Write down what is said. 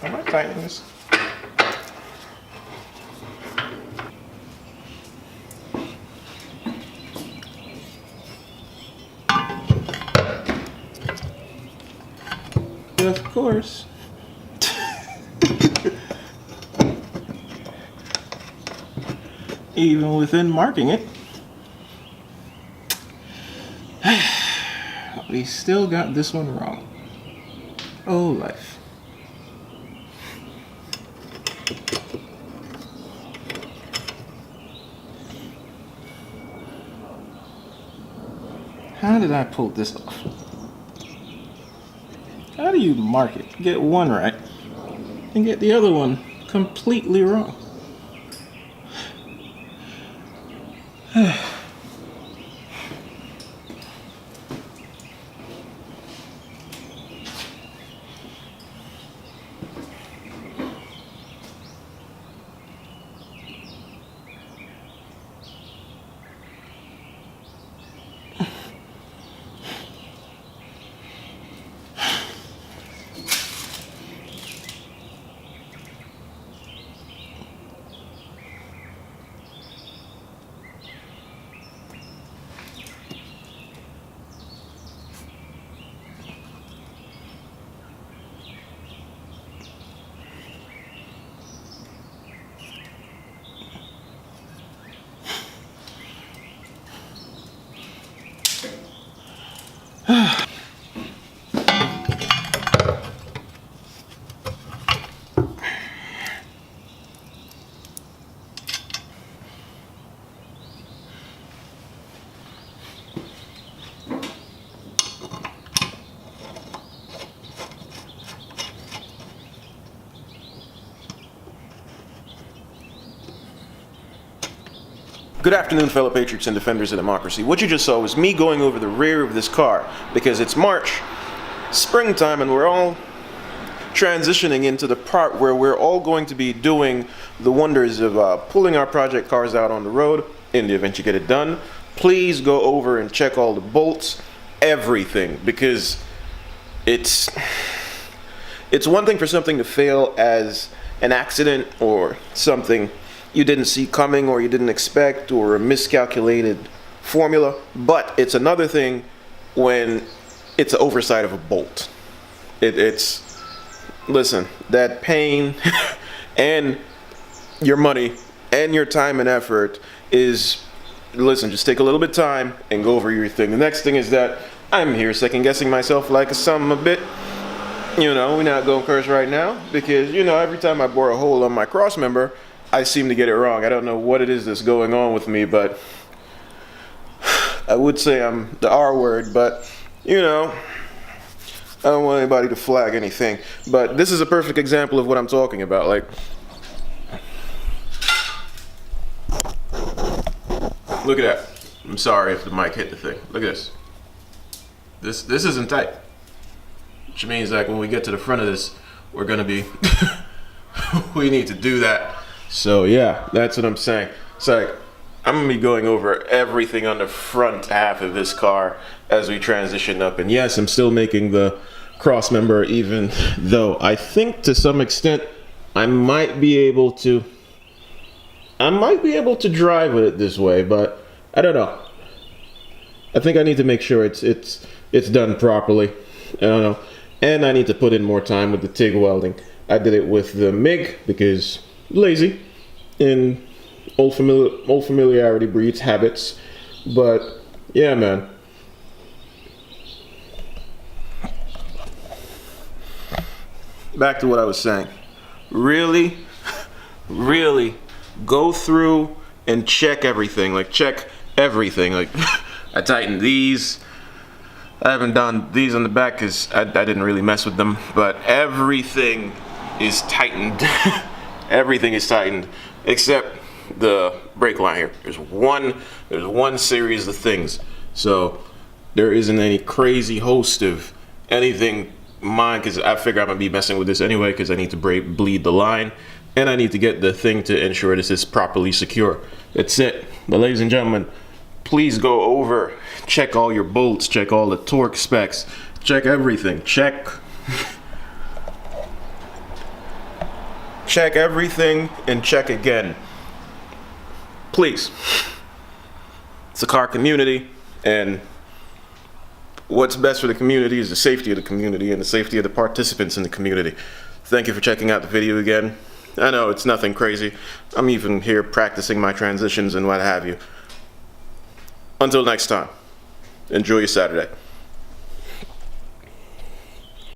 Am I tightening this? Of course. Even within marking it, we still got this one wrong. Oh, life. How did I pull this off? How do you mark it? Get one right and get the other one completely wrong? Good afternoon, fellow patriots and defenders of democracy. What you just saw was me going over the rear of this car because it's March, springtime, and we're all transitioning into the part where we're all going to be doing the wonders of pulling our project cars out on the road. In the event you get it done, please go over and check all the bolts, everything, because it's one thing for something to fail as an accident or something you didn't see coming or you didn't expect or a miscalculated formula, but it's another thing when it's an oversight of a bolt. Listen, that pain and your money and your time and effort is, listen, just take a little bit of time and go over your thing. The next thing is that I'm here second guessing myself like a bit. You know, we're not going to curse right now because, you know, every time I bore a hole on my cross member, I seem to get it wrong. I don't know what it is that's going on with me, but I would say I'm the R word, but, you know, I don't want anybody to flag anything. But this is a perfect example of what I'm talking about. Like, look at that. I'm sorry if the mic hit the thing. Look at this. This isn't tight. Which means like when we get to the front of this, we're gonna be, we need to do that. So yeah, that's what I'm saying. It's like, I'm gonna be going over everything on the front half of this car as we transition up. And yes, I'm still making the cross member, even though I think to some extent I might be able to drive with it this way, but I don't know. I think I need to make sure it's done properly. I don't know. And I need to put in more time with the TIG welding. I did it with the MIG because lazy and old familiarity breeds habits. But yeah, man. Back to what I was saying. Really go through and check everything. Like, check everything. Like, I tightened these. I haven't done these on the back because I didn't really mess with them, but everything is tightened. Everything is tightened except the brake line here. There's one series of things, so there isn't any crazy host of anything mine, because I figure I'm gonna be messing with this anyway because I need to bleed the line and I need to get the thing to ensure this is properly secure. That's it. But ladies and gentlemen, please go over, check all your bolts, check all the torque specs, check everything, check check everything and check again. Please. It's a car community, and what's best for the community is the safety of the community and the safety of the participants in the community. Thank you for checking out the video again. I know it's nothing crazy. I'm even here practicing my transitions and what have you. Until next time, enjoy your Saturday.